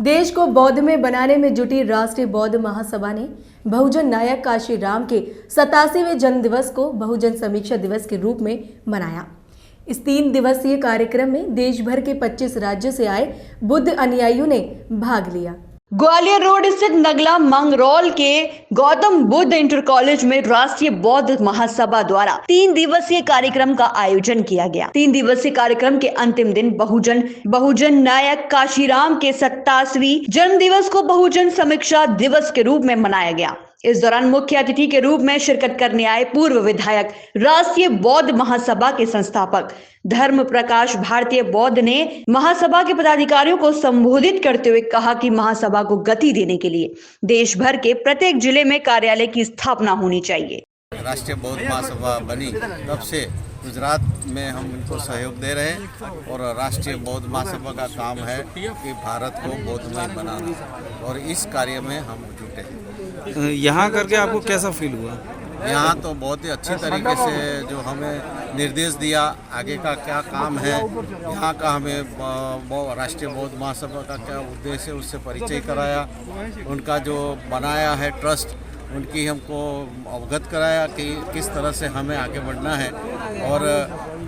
देश को बौद्धमय बनाने में जुटी राष्ट्रीय बौद्ध महासभा ने बहुजन नायक काशीराम के 87वें जन्म दिवस को बहुजन समीक्षा दिवस के रूप में मनाया। इस 3 दिवसीय कार्यक्रम में देश भर के 25 राज्यों से आए बुद्ध अनुयायियों ने भाग लिया। ग्वालियर रोड स्थित नगला मंगरौल के गौतम बुद्ध इंटर कॉलेज में राष्ट्रीय बौद्ध महासभा द्वारा 3 दिवसीय कार्यक्रम का आयोजन किया गया। 3 दिवसीय कार्यक्रम के अंतिम दिन बहुजन नायक काशीराम के 87वीं जन्म दिवस को बहुजन समीक्षा दिवस के रूप में मनाया गया। इस दौरान मुख्य अतिथि के रूप में शिरकत करने आए पूर्व विधायक राष्ट्रीय बौद्ध महासभा के संस्थापक धर्म प्रकाश भारतीय बौद्ध ने महासभा के पदाधिकारियों को संबोधित करते हुए कहा कि महासभा को गति देने के लिए देश भर के प्रत्येक जिले में कार्यालय की स्थापना होनी चाहिए। राष्ट्रीय बौद्ध महासभा बनी तब से गुजरात में हम इनको सहयोग दे रहे हैं और राष्ट्रीय बौद्ध महासभा का काम है कि भारत को बौद्धमय बनाना और इस कार्य में हम जुटे हैं। यहाँ करके आपको कैसा फील हुआ? यहाँ तो बहुत ही अच्छी तरीके से जो हमें निर्देश दिया आगे का क्या काम है, यहाँ का हमें राष्ट्रीय बौद्ध महासभा का क्या उद्देश्य है उससे परिचय कराया। उनका जो बनाया है ट्रस्ट उनकी हमको अवगत कराया कि किस तरह से हमें आगे बढ़ना है। और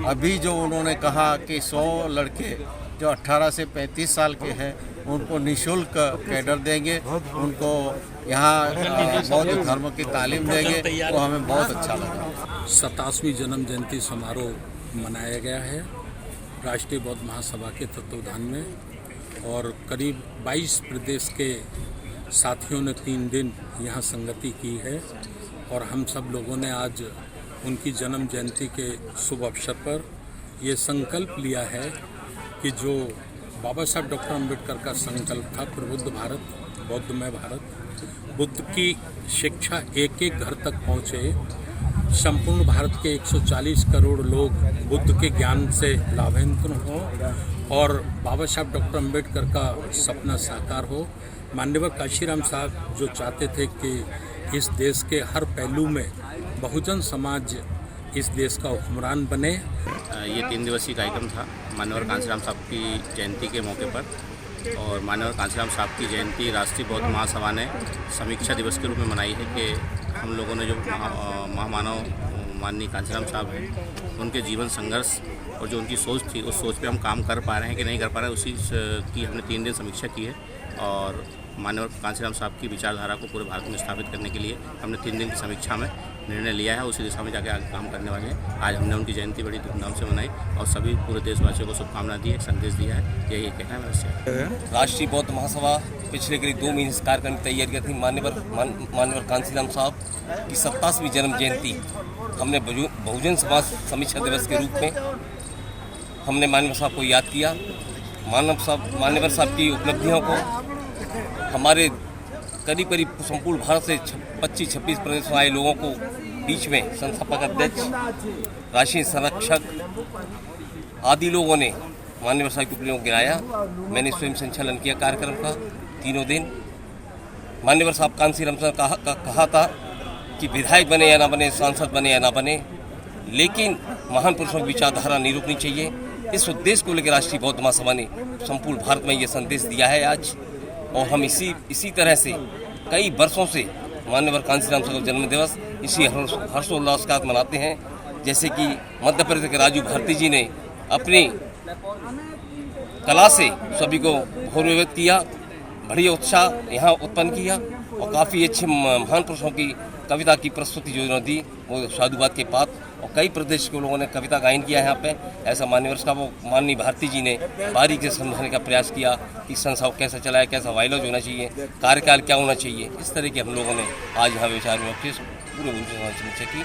अभी जो उन्होंने कहा कि 100 लड़के जो 18 से 35 साल के हैं उनको निःशुल्क कैडर देंगे, उनको यहाँ बौद्ध धर्म की तालीम देंगे, तो हमें बहुत अच्छा लगा। 87वीं जन्म जयंती समारोह मनाया गया है राष्ट्रीय बौद्ध महासभा के तत्वावधान में और करीब 22 प्रदेश के साथियों ने 3 दिन यहाँ संगति की है और हम सब लोगों ने आज उनकी जन्म जयंती के शुभ अवसर पर ये संकल्प लिया है कि जो बाबा साहब डॉक्टर अम्बेडकर का संकल्प था प्रबुद्ध भारत, बौद्धमय भारत, बुद्ध की शिक्षा एक एक घर तक पहुँचे, संपूर्ण भारत के 140 करोड़ लोग बुद्ध के ज्ञान से लाभान्वित हों और बाबा साहब डॉक्टर अम्बेडकर का सपना साकार हो। माननीय काशीराम साहब जो चाहते थे कि इस देश के हर पहलू में बहुजन समाज इस देश का हुक्मरान बने। ये 3 दिवसीय कार्यक्रम था माननीय कांशीराम साहब की जयंती के मौके पर और माननीय कांशीराम साहब की जयंती राष्ट्रीय बौद्ध महासभा ने समीक्षा दिवस के रूप में मनाई है कि हम लोगों ने जो महामानव माननीय कांशीराम साहब हैं उनके जीवन संघर्ष और जो उनकी सोच थी उस सोच पे हम काम कर पा रहे हैं कि नहीं कर पा रहे हैं, उसी की हमने 3 दिन समीक्षा की है और माननीय कांशीराम साहब की विचारधारा को पूरे भारत में स्थापित करने के लिए हमने 3 दिन की समीक्षा में निर्णय लिया है। उसी दिशा में जाके आगे काम करने वाले हैं। आज हमने उनकी जयंती बड़ी धूमधाम से मनाई और सभी पूरे देशवासियों को शुभकामना दी, एक संदेश दिया है। यही कहना है मेरे से। राष्ट्रीय बौद्ध महासभा पिछले करीब 2 महीने से कार्यक्रम की तैयारी की थी। माननीय कांशीराम साहब की 87वीं जन्म जयंती हमने बहुजन समाज समीक्षा दिवस के रूप में हमने माननीय साहब को याद किया। माननीय साहब की उपलब्धियों को हमारे करीब संपूर्ण भारत से 25-26 प्रदेश में आए लोगों को बीच में संस्थापक अध्यक्ष, राष्ट्रीय संरक्षक आदि लोगों ने माननीय साहब की उपलब्धियों को गिराया। मैंने स्वयं संचालन किया कार्यक्रम का 3 दिन। माननीय साहब कांशीराम साहब कहा था कि विधायक बने या ना बने, सांसद बने या ना बने, लेकिन महान पुरुषों की विचारधारा नहीं रुकनी चाहिए। इस उद्देश्य को लेकर राष्ट्रीय बौद्ध महासभा ने संपूर्ण भारत में ये संदेश दिया है आज और हम इसी तरह से कई वर्षों से माननीय कांशीराम साहब का जन्म दिवस इसी हर्षोल्लास के साथ मनाते हैं। जैसे कि मध्य प्रदेश के राजू भारती जी ने अपनी कला से सभी को गौरवित किया, बड़ी उत्साह यहाँ उत्पन्न किया और काफ़ी अच्छे महान पुरुषों की कविता की प्रस्तुति जो दी वो साधुवाद के पात्र और कई प्रदेश के लोगों ने कविता गायन किया है यहाँ पे। ऐसा माननीय भारती जी ने बारीकी से समझाने का प्रयास किया कि संस्था कैसा चलाया, कैसा वायलॉज होना चाहिए, कार्यकाल क्या होना चाहिए। इस तरह के हम लोगों ने आज यहाँ विचार में पूरे समीक्षा की।